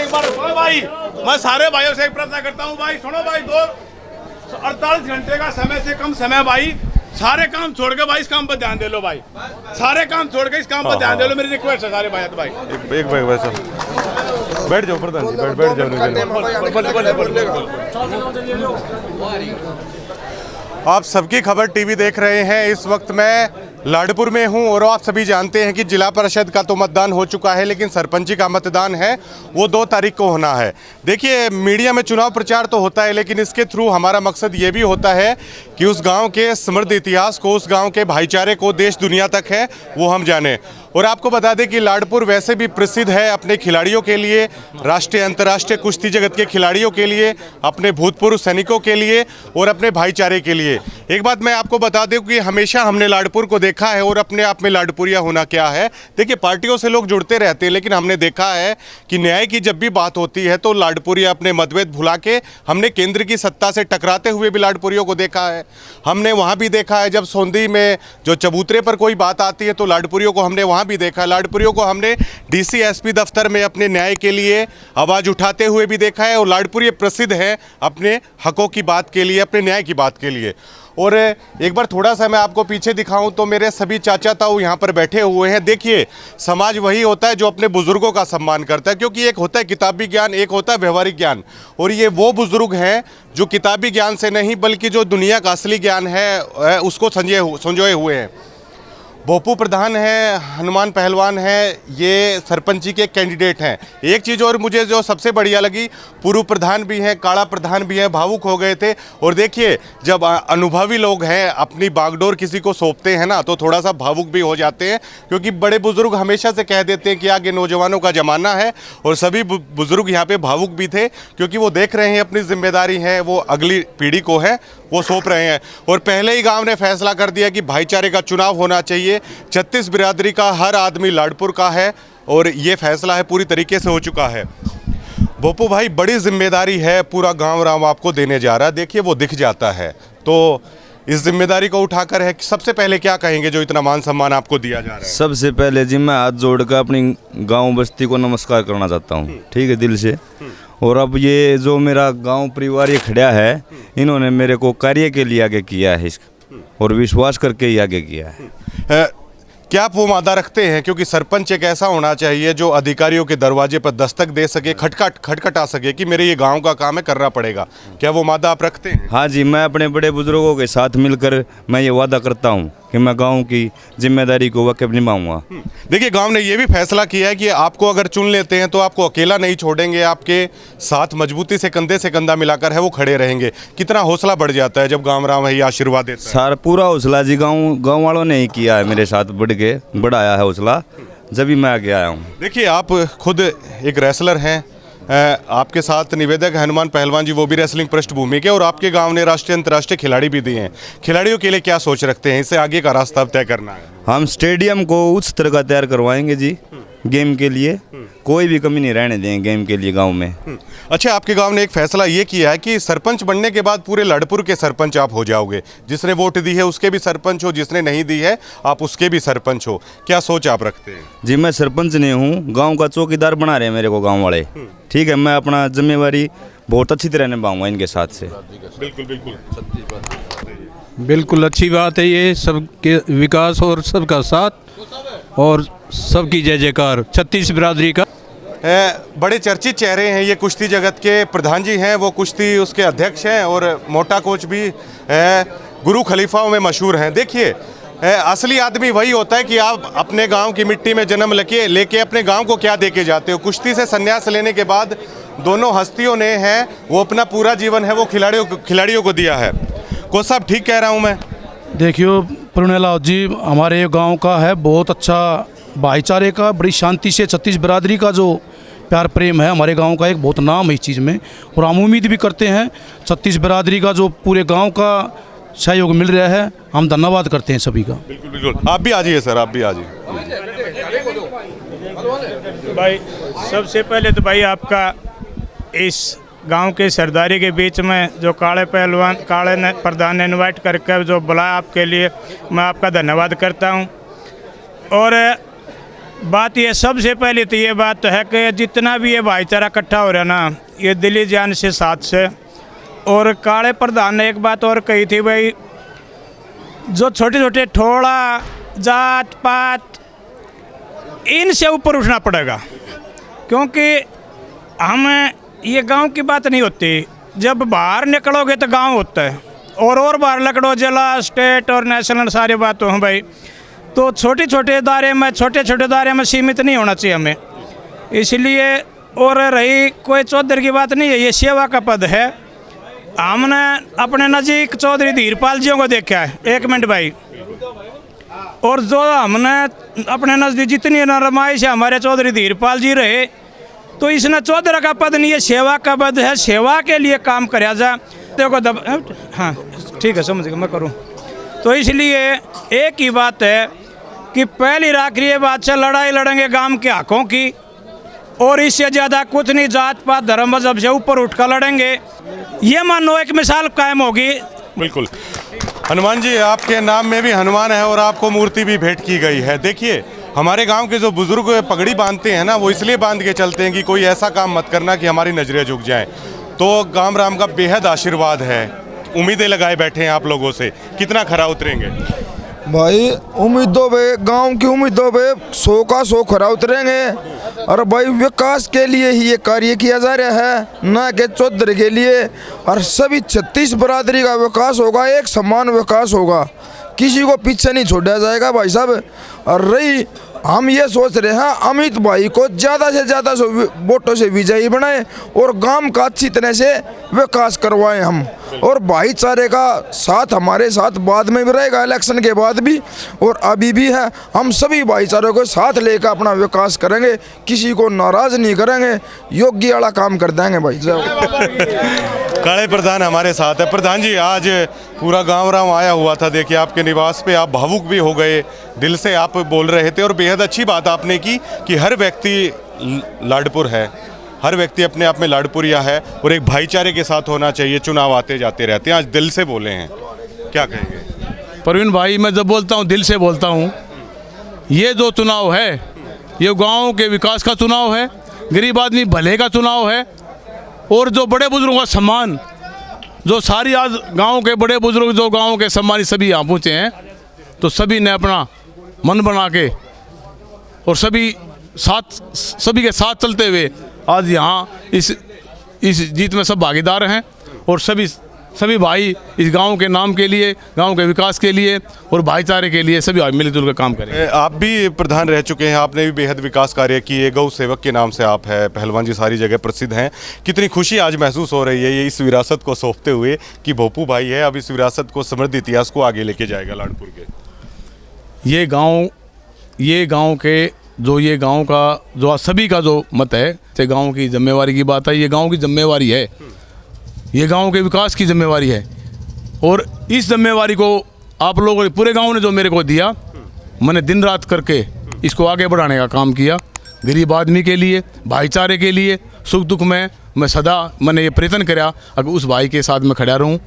एक बार सुनो भाई, मैं सारे भाइयों से एक प्रार्थना करता हूँ भाई, सुनो भाई, 48 घंटे का समय से कम समय भाई, सारे काम छोड़ के भाई इस काम पर ध्यान दे लो भाई, सारे काम छोड़ के इस काम पर ध्यान दे लो, मेरी रिक्वेस्ट है सारे भाई। एक भाई सर बैठ जाओ प्रधान जी, बैठ जाओ। आप सबकी खबर टीवी देख रहे हैं। इस वक्त मैं लाडपुर में हूं और आप सभी जानते हैं कि जिला परिषद का तो मतदान हो चुका है, लेकिन सरपंची का मतदान है वो 2 तारीख को होना है। देखिए, मीडिया में चुनाव प्रचार तो होता है, लेकिन इसके थ्रू हमारा मकसद ये भी होता है कि उस गांव के समृद्ध इतिहास को, उस गांव के भाईचारे को देश दुनिया तक है वो हम जाने। और आपको बता दें कि लाडपुर वैसे भी प्रसिद्ध है अपने खिलाड़ियों के लिए, राष्ट्रीय अंतर्राष्ट्रीय कुश्ती जगत के खिलाड़ियों के लिए, अपने भूतपूर्व सैनिकों के लिए और अपने भाईचारे के लिए। एक बात मैं आपको बता दूं कि हमेशा हमने लाडपुर को देखा है और अपने आप में लाडपुरिया होना क्या है। देखिए, पार्टियों से लोग जुड़ते रहते हैं, लेकिन हमने देखा है कि न्याय की जब भी बात होती है तो लाडपुरिया अपने मतभेद भुला के, हमने केंद्र की सत्ता से टकराते हुए भी लाडपुरियों को देखा है। हमने वहाँ भी देखा है जब सोंदी में जो चबूतरे पर कोई बात आती है तो लाडपुरियों को हमने वहाँ भी देखा है। लाडपुरियों को हमने डीसी एसपी दफ्तर में अपने न्याय के लिए आवाज़ उठाते हुए भी देखा है। और लाडपुरिया प्रसिद्ध है अपने हकों की बात के लिए, अपने न्याय की बात के लिए। और एक बार थोड़ा सा मैं आपको पीछे दिखाऊं तो मेरे सभी चाचा ताऊ यहाँ पर बैठे हुए हैं। देखिए, समाज वही होता है जो अपने बुजुर्गों का सम्मान करता है, क्योंकि एक होता है किताबी ज्ञान, एक होता है व्यवहारिक ज्ञान। और ये वो बुजुर्ग हैं जो किताबी ज्ञान से नहीं बल्कि जो दुनिया का असली ज्ञान है उसको संजोए हुए हैं। भोपू प्रधान है, हनुमान पहलवान है, ये सरपंची के कैंडिडेट हैं। एक चीज़ और मुझे जो सबसे बढ़िया लगी, पूर्व प्रधान भी हैं, काड़ा प्रधान भी हैं, भावुक हो गए थे। और देखिए, जब अनुभवी लोग हैं अपनी बागडोर किसी को सौंपते हैं ना तो थोड़ा सा भावुक भी हो जाते हैं, क्योंकि बड़े बुजुर्ग हमेशा से कह देते हैं कि आगे नौजवानों का ज़माना है। और सभी बुजुर्ग यहाँ पे भावुक भी थे, क्योंकि वो देख रहे हैं अपनी जिम्मेदारी है वो अगली पीढ़ी को है वो सौंप रहे हैं। और पहले ही गांव ने फैसला कर दिया कि भाईचारे का चुनाव होना चाहिए। 36 बिरादरी का हर आदमी लाडपुर का है और ये फैसला है पूरी तरीके से हो चुका है। भोपू भाई, बड़ी जिम्मेदारी है, पूरा गांव राम आपको देने जा रहा है। देखिए, वो दिख जाता है, तो इस जिम्मेदारी को उठाकर है सबसे पहले क्या कहेंगे जो इतना मान सम्मान आपको दिया जा रहा है? सबसे पहले जी मैं हाथ जोड़कर अपनी गाँव बस्ती को नमस्कार करना चाहता हूँ, ठीक है, दिल से। और अब ये जो मेरा गांव परिवार ये खड़ा है, इन्होंने मेरे को कार्य के लिए आगे किया है और विश्वास करके ही आगे किया है। क्या आप वो वादा रखते हैं, क्योंकि सरपंच एक ऐसा होना चाहिए जो अधिकारियों के दरवाजे पर दस्तक दे सके, खटखटा सके कि मेरे ये गांव का काम है, करना पड़ेगा। क्या वो वादा आप रखते हैं? हाँ जी, मैं अपने बड़े बुजुर्गों के साथ मिलकर मैं ये वादा करता हूँ कि मैं गांव की जिम्मेदारी को वाकई निभाऊंगा। देखिए, गांव ने ये भी फैसला किया है कि आपको अगर चुन लेते हैं तो आपको अकेला नहीं छोड़ेंगे, आपके साथ मजबूती से कंधे से कंधा मिलाकर है वो खड़े रहेंगे। कितना हौसला बढ़ जाता है जब गांव राम ये आशीर्वाद देता है। सारा पूरा हौसला जी गाँव वालों ने ही किया है, मेरे साथ बढ़ाया है हौसला, जब भी मैं आगे आया हूँ। देखिए, आप खुद एक रेसलर हैं, आपके साथ निवेदक हनुमान पहलवान जी, वो भी रेसलिंग पृष्ठभूमि के, और आपके गांव ने राष्ट्रीय अंतर्राष्ट्रीय खिलाड़ी भी दिए हैं। खिलाड़ियों के लिए क्या सोच रखते हैं, इससे आगे का रास्ता अब तय करना है? हम स्टेडियम को उस तरह का तैयार करवाएंगे जी, गेम के लिए कोई भी कमी नहीं रहने देंगे गेम के लिए गांव में। अच्छा, आपके गांव ने एक फैसला ये किया है कि सरपंच बनने के बाद पूरे लाडपुर के सरपंच आप हो जाओगे। जिसने वोट दी है उसके भी सरपंच हो, जिसने नहीं दी है आप उसके भी सरपंच हो। क्या सोच आप रखते हैं? जी, मैं सरपंच नहीं हूँ, गांव का चौकीदार बना रहे हैं मेरे को गांव वाले, ठीक है। मैं अपना जिम्मेवारी बहुत अच्छी तरह निभाऊंगा इनके साथ से। बिल्कुल बिल्कुल बिल्कुल अच्छी बात है, ये सबके विकास और सबका साथ और सबकी जय जयकार। 36 बिरादरी का बड़े चर्चित चेहरे हैं ये कुश्ती जगत के। प्रधान जी हैं वो कुश्ती उसके अध्यक्ष हैं और मोटा कोच भी गुरु खलीफाओं में मशहूर हैं। देखिए, असली आदमी वही होता है कि आप अपने गांव की मिट्टी में जन्म लेके अपने गांव को क्या दे के जाते हो। कुश्ती से संन्यास लेने के बाद दोनों हस्तियों ने है वो अपना पूरा जीवन है वो खिलाड़ियों को दिया है। कोच साहब, ठीक कह रहा हूँ मैं? देखियो प्रणेला जी, हमारे गांव का है बहुत अच्छा भाईचारे का, बड़ी शांति से 36 बिरादरी का जो प्यार प्रेम है हमारे गांव का एक बहुत नाम है इस चीज़ में। और हम उम्मीद भी करते हैं 36 बिरादरी का जो पूरे गांव का सहयोग मिल रहा है, हम धन्यवाद करते हैं सभी का। बिल्कुल बिल्कुल, आप भी आ जाइए सर, आप भी आ जाइए। भाई, सबसे पहले तो भाई आपका इस गांव के सरदारी के बीच में जो काड़े प्रधान ने इनवाइट करके जो बुलाया आपके लिए, मैं आपका धन्यवाद करता हूं। और बात ये सबसे पहले तो ये बात तो है कि जितना भी ये भाईचारा इकट्ठा हो रहा ना, ये दिल्ली जान से साथ से। और काले प्रधान ने एक बात और कही थी भाई, जो छोटे छोटे ठोड़ा जात पात इनसे ऊपर उठना पड़ेगा, क्योंकि हम ये गांव की बात नहीं होती। जब बाहर निकलोगे तो गांव होता है, और बाहर लकड़ो जिला स्टेट और नेशनल सारी बातों हैं भाई। तो छोटे छोटे दायरे में सीमित नहीं होना चाहिए हमें, इसलिए। और रही कोई चौधरी की बात नहीं है, ये सेवा का पद है। हमने अपने नज़दीक चौधरी धीरपाल जी को देखा है, 1 मिनट भाई। और जो हमने अपने नज़दीक जितनी नरमाइश है हमारे चौधरी धीरपाल जी रहे, तो इसने चौधरी का पद नहीं है, सेवा का पद है। सेवा के लिए काम कराया जा, देखो हाँ ठीक है, समझ गया, मैं करूँ। तो इसलिए एक ही बात है कि पहली आखिरी बात से लड़ाई लड़ेंगे गांव के हकों की, और इससे ज़्यादा कुछ नहीं। जात पात धर्म मजहब से ऊपर उठकर लड़ेंगे। ये मानो एक मिसाल कायम होगी। बिल्कुल। हनुमान जी, आपके नाम में भी हनुमान है और आपको मूर्ति भी भेंट की गई है। देखिए, हमारे गांव के जो बुजुर्ग पगड़ी बांधते हैं ना, वो इसलिए बांध के चलते हैं कि कोई ऐसा काम मत करना कि हमारी नजरें झुक जाएं। तो गांव राम का बेहद आशीर्वाद है, उम्मीदें लगाए बैठे हैं आप लोगों से, कितना खरा उतरेंगे? भाई उम्मीदों पे, गांव की उम्मीदों पे 100 का 100 खरा उतरेंगे। और भाई विकास के लिए ही ये कार्य किया जा रहा है, ना कि चौधरी के लिए। और सभी 36 बरादरी का विकास होगा, एक समान विकास होगा, किसी को पीछे नहीं छोड़ा जाएगा भाई साहब। और रही, हम ये सोच रहे हैं अमित भाई को ज़्यादा से ज़्यादा वोटों से विजयी बनाएं और गांव का अच्छी तरह से विकास करवाएं हम। और भाईचारे का साथ हमारे साथ बाद में भी रहेगा, इलेक्शन के बाद भी और अभी भी है। हम सभी भाईचारे को साथ लेकर अपना विकास करेंगे, किसी को नाराज नहीं करेंगे, योग्य वाला काम कर देंगे भाई। काले प्रधान हमारे साथ है। प्रधान जी, आज पूरा गांव राम आया हुआ था, देखिए आपके निवास पे, आप भावुक भी हो गए, दिल से आप बोल रहे थे। और बेहद अच्छी बात आपने की कि हर व्यक्ति लाडपुर है, हर व्यक्ति अपने आप में लाडपुरिया है और एक भाईचारे के साथ होना चाहिए। चुनाव आते जाते रहते हैं, आज दिल से बोले हैं, क्या कहेंगे? प्रवीण भाई, मैं जब बोलता हूँ दिल से बोलता हूँ। ये जो चुनाव है, ये गांव के विकास का चुनाव है, गरीब आदमी भले का चुनाव है। और जो बड़े बुजुर्गों का सम्मान, जो सारी आज गांव के बड़े बुजुर्ग, जो गांव के सम्मानित सभी यहाँ पहुँचे हैं, तो सभी ने अपना मन बना के और सभी के साथ चलते हुए आज यहाँ इस जीत में सब भागीदार हैं। और सभी भाई इस गांव के नाम के लिए, गांव के विकास के लिए और भाईचारे के लिए सभी मिलजुल कर काम करेंगे। आप भी प्रधान रह चुके हैं, आपने भी बेहद विकास कार्य किए, गौ सेवक के नाम से आप है, पहलवान जी सारी जगह प्रसिद्ध हैं। कितनी खुशी आज महसूस हो रही है ये इस विरासत को सौंपते हुए कि भोपू भाई है, अब इस विरासत को, समृद्ध इतिहास को आगे लेके जाएगा लाडपुर के। ये गांव के जो, ये गांव का जो आज सभी का जो मत है, चाहे गांव की जिम्मेवारी की बात है, ये गांव की जिम्मेवारी है, ये गांव के विकास की जिम्मेवारी है। और इस जिम्मेवारी को आप लोगों ने, पूरे गांव ने जो मेरे को दिया, मैंने दिन रात करके इसको आगे बढ़ाने का काम किया। गरीब आदमी के लिए, भाईचारे के लिए, सुख दुख में मैं सदा मैंने ये प्रयत्न कराया अगर उस भाई के साथ मैं खड़ा रहूं।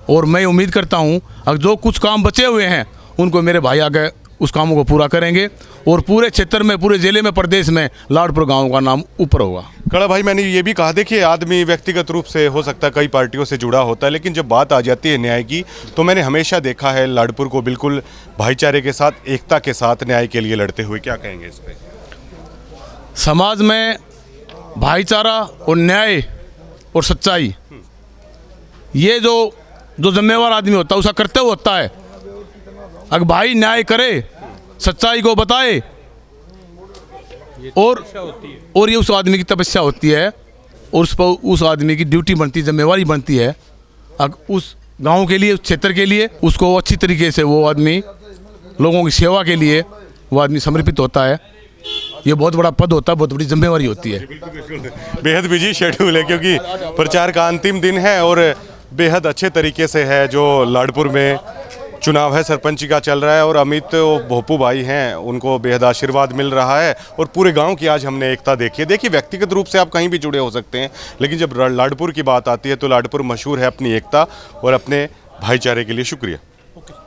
और मैं उम्मीद करता हूं अगर जो कुछ काम बचे हुए हैं उनको मेरे भाई आगे उस कामों को पूरा करेंगे और पूरे क्षेत्र में, पूरे जिले में, प्रदेश में लाडपुर गांव का नाम ऊपर होगा। कड़ा भाई, मैंने ये भी कहा, देखिए आदमी व्यक्तिगत रूप से हो सकता है कई पार्टियों से जुड़ा होता है, लेकिन जब बात आ जाती है न्याय की, तो मैंने हमेशा देखा है लाडपुर को बिल्कुल भाईचारे के साथ, एकता के साथ न्याय के लिए लड़ते हुए। क्या कहेंगे इस पे? समाज में भाईचारा और न्याय और सच्चाई, ये जो जिम्मेवार आदमी होता है उसका कर्तव्य होता है। अगर भाई न्याय करे, सच्चाई को बताए, और ये उस आदमी की तपस्या होती है और उस आदमी की ड्यूटी बनती है, जिम्मेवारी बनती है। अगर उस गांव के लिए, उस क्षेत्र के लिए उसको अच्छी तरीके से वो आदमी लोगों की सेवा के लिए वो आदमी समर्पित होता है। ये बहुत बड़ा पद होता है, बहुत बड़ी जिम्मेवारी होती है। बेहद बिजी शेड्यूल है क्योंकि प्रचार का अंतिम दिन है और बेहद अच्छे तरीके से है जो लाडपुर में चुनाव है, सरपंच का चल रहा है और अमित भोपू भाई हैं, उनको बेहद आशीर्वाद मिल रहा है। और पूरे गांव की आज हमने एकता देखी है। देखिए, व्यक्तिगत रूप से आप कहीं भी जुड़े हो सकते हैं, लेकिन जब लाडपुर की बात आती है तो लाडपुर मशहूर है अपनी एकता और अपने भाईचारे के लिए। शुक्रिया।